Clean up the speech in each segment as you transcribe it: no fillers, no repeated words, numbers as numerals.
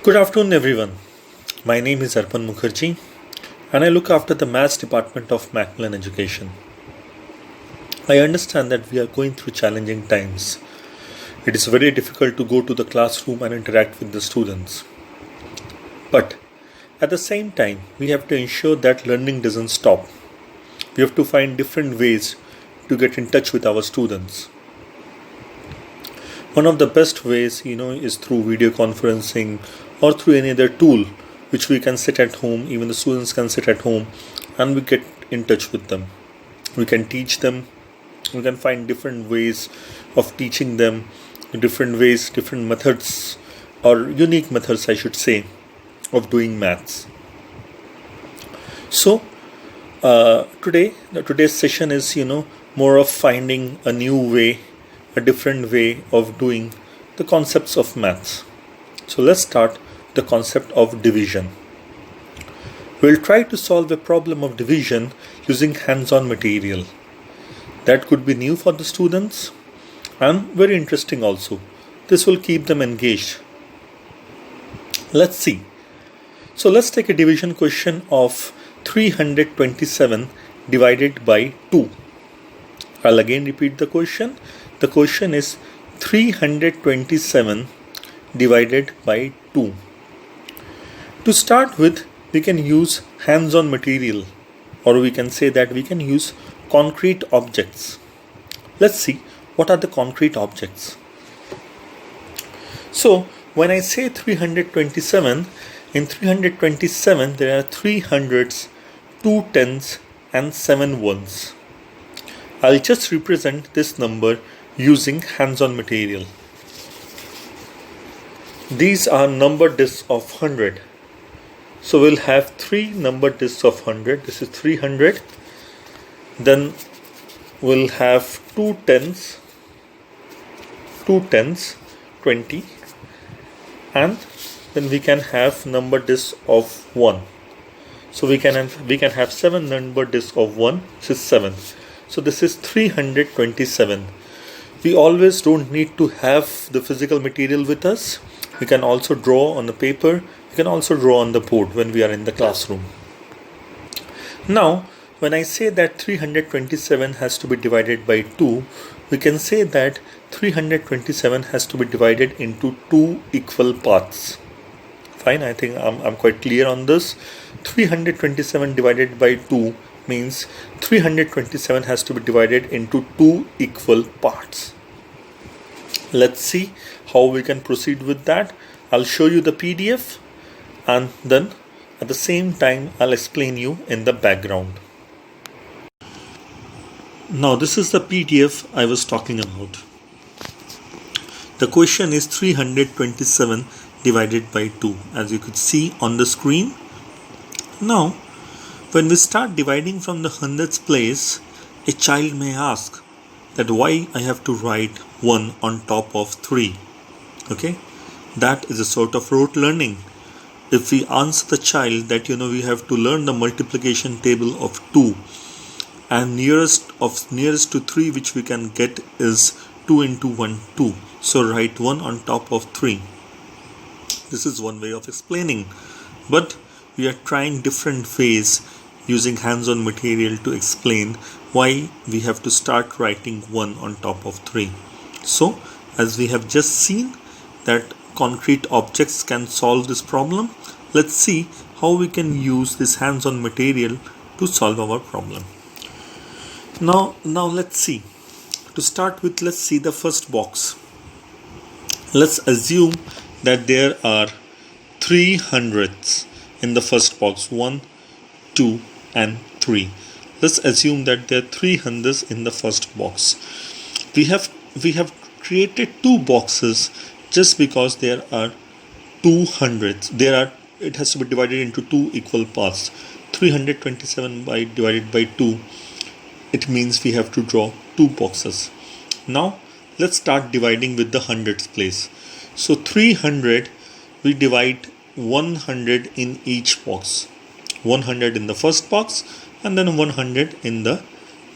Good afternoon, everyone. My name is Arpan Mukherjee, and I look after the Maths Department of Macmillan Education. I understand that we are going through challenging times. It is very difficult to go to the classroom and interact with the students. But at the same time, we have to ensure that learning doesn't stop. We have to find different ways to get in touch with our students. One of the best ways, is through video conferencing or through any other tool which we can sit at home, even the students can sit at home and we get in touch with them. We can teach them, we can find different ways of teaching them, different ways, different methods or unique methods, I should say, of doing maths. So today's session is, more of finding a new way, a different way of doing the concepts of maths. So let's start the concept of division. We'll try to solve a problem of division using hands-on material. That could be new for the students and very interesting also. This will keep them engaged. Let's see. So let's take a division question of 327 divided by 2. I'll again repeat the question. The question is 327 divided by 2. To start with, we can use hands-on material, or we can say that we can use concrete objects. Let's see what are the concrete objects. So when I say 327, in 327 there are 3 hundreds, 2 tens and 7 ones. I'll just represent this number using hands-on material. These are number discs of 100. So we'll have 3 number discs of 100. This is 300. Then we'll have 2 tens, 20. And then we can have number discs of 1. So we can have 7 number discs of 1. This is 7. So this is 327. We always don't need to have the physical material with us. We can also draw on the paper. We can also draw on the board when we are in the classroom. Now, when I say that 327 has to be divided by 2, we can say that 327 has to be divided into 2 equal parts. Fine, I think I'm quite clear on this. 327 divided by 2 means 327 has to be divided into 2 equal parts. Let's see how we can proceed with that. I'll show you the PDF and then at the same time I'll explain you in the background. Now this is the PDF I was talking about. The question is 327 divided by 2, as you could see on the screen. Now when we start dividing from the hundreds place, a child may ask that why I have to write 1 on top of 3. Okay, that is a sort of rote learning. If we answer the child that we have to learn the multiplication table of 2 and nearest to 3 which we can get is 2 into 1, 2. So write 1 on top of 3. This is one way of explaining, but we are trying different ways using hands-on material to explain why we have to start writing 1 on top of 3. So as we have just seen that concrete objects can solve this problem, let's see how we can use this hands-on material to solve our problem. Now let's see. To start with, let's see the first box. Let's assume that there are 3 hundredths in the first box, 1, 2 and 3. Let's assume that there are 3 hundredths in the first box. We have created 2 boxes just because there are 2 hundredths. It has to be divided into 2 equal parts. 327 divided by 2. It means we have to draw 2 boxes. Now let's start dividing with the hundreds place. So 300, we divide 100 in each box. 100 in the first box and then 100 in the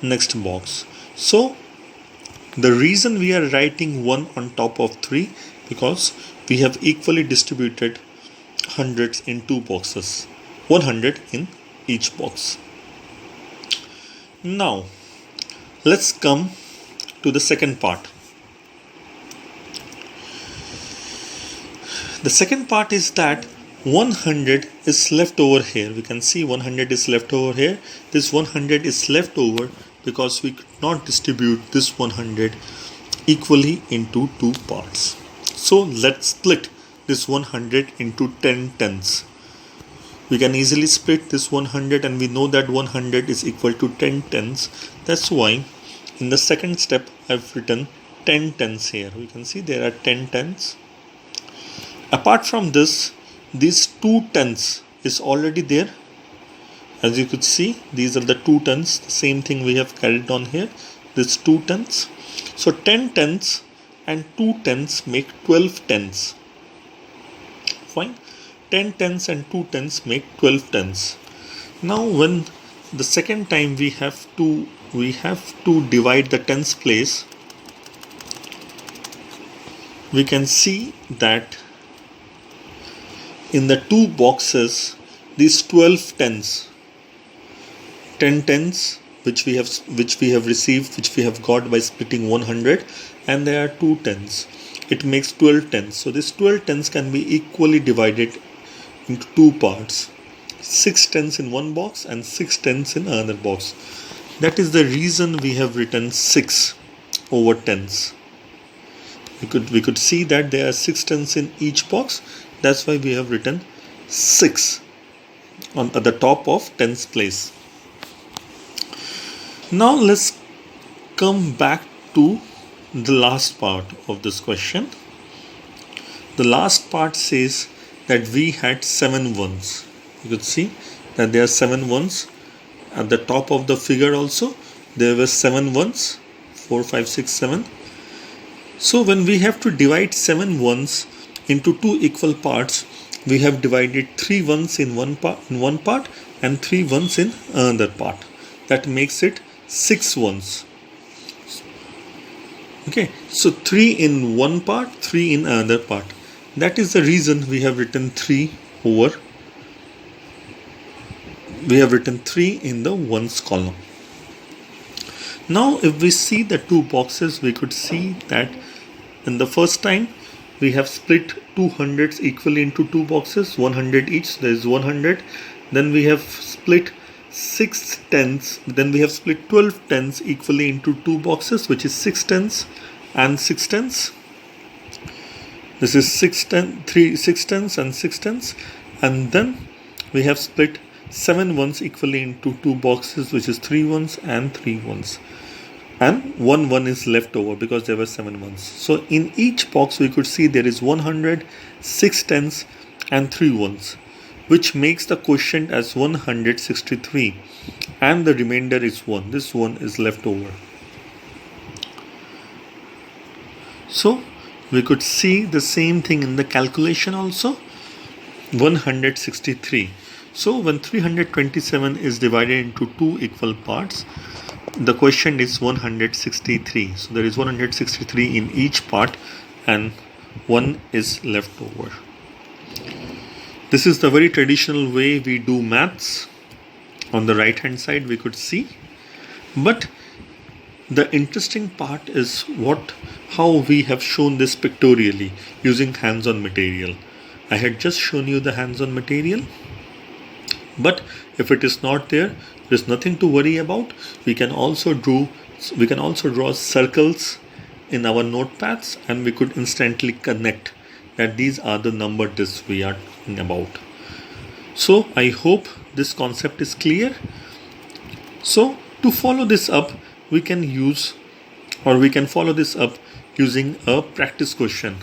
next box. So the reason we are writing 1 on top of 3 because we have equally distributed hundreds in two boxes, 100 in each box. Now let's come to the second part. The second part is that 100 is left over here. We can see 100 is left over here. This 100 is left over because we could not distribute this 100 equally into two parts. So let's split this 100 into 10 tenths. We can easily split this 100 and we know that 100 is equal to 10 tenths. That's why in the second step I've written 10 tenths here. We can see there are 10 tenths. Apart from this, these 2 tenths is already there. As you could see, these are the 2 tenths. The same thing we have carried on here. This 2 tenths. So 10 tenths and 2 tenths make 12 tenths. Fine. 10 tenths and 2 tenths make 12 tenths. Now when the second time we have to divide the tens place, we can see that in the two boxes, these 12 tenths, 10 tenths which we have received, which we have got by splitting 100, and there are 2 tenths. It makes 12 tenths. So this 12 tenths can be equally divided into two parts. 6 tenths in one box and 6 tenths in another box. That is the reason we have written 6 over tenths. We could see that there are 6 tenths in each box. That's why we have written 6 at the top of tens place. Now let's come back to the last part of this question. The last part says that we had 7 ones. You could see that there are 7 ones. At the top of the figure also there were 7 ones, 4, 5, 6, 7. So when we have to divide 7 ones into 2 equal parts, we have divided 3 ones in one part and 3 ones in another part. That makes it 6 ones. Okay, so 3 in one part, 3 in another part. That is the reason we have written 3 in the ones column. Now if we see the two boxes, we could see that in the first time we have split 200s equally into two boxes, 100 each. There is 100. Then we have split 6 tenths. Then we have split 12 tenths equally into two boxes, which is 6 tenths and 6 tenths. This is 6 tenths and 6 tenths. And then we have split 7 ones equally into two boxes, which is 3 ones and 3 ones. And 1 is left over because there were 7 ones. So in each box we could see there is 100, 6 tenths and 3 ones, which makes the quotient as 163, and the remainder is 1. This 1 is left over. So we could see the same thing in the calculation also. 163. So when 327 is divided into 2 equal parts, the quotient is 163. So there is 163 in each part and 1 is left over. This is the very traditional way we do maths. On the right hand side we could see. But the interesting part is how we have shown this pictorially using hands-on material. I had just shown you the hands-on material. But if it is not there, there is nothing to worry about. We can also draw circles in our notepads, and we could instantly connect that these are the number discs we are talking about. So I hope this concept is clear. So to follow this up, we can follow this up using a practice question.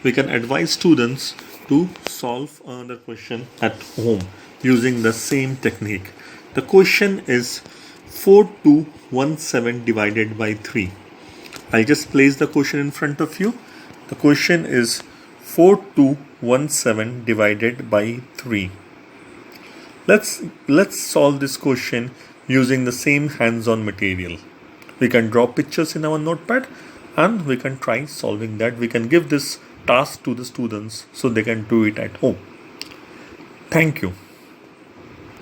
We can advise students to solve another question at home using the same technique. The question is 4217 divided by 3. I'll just place the question in front of you. The question is 4217 divided by 3. Let's solve this question using the same hands-on material. We can draw pictures in our notepad and we can try solving that. We can give this task to the students so they can do it at home. Thank you.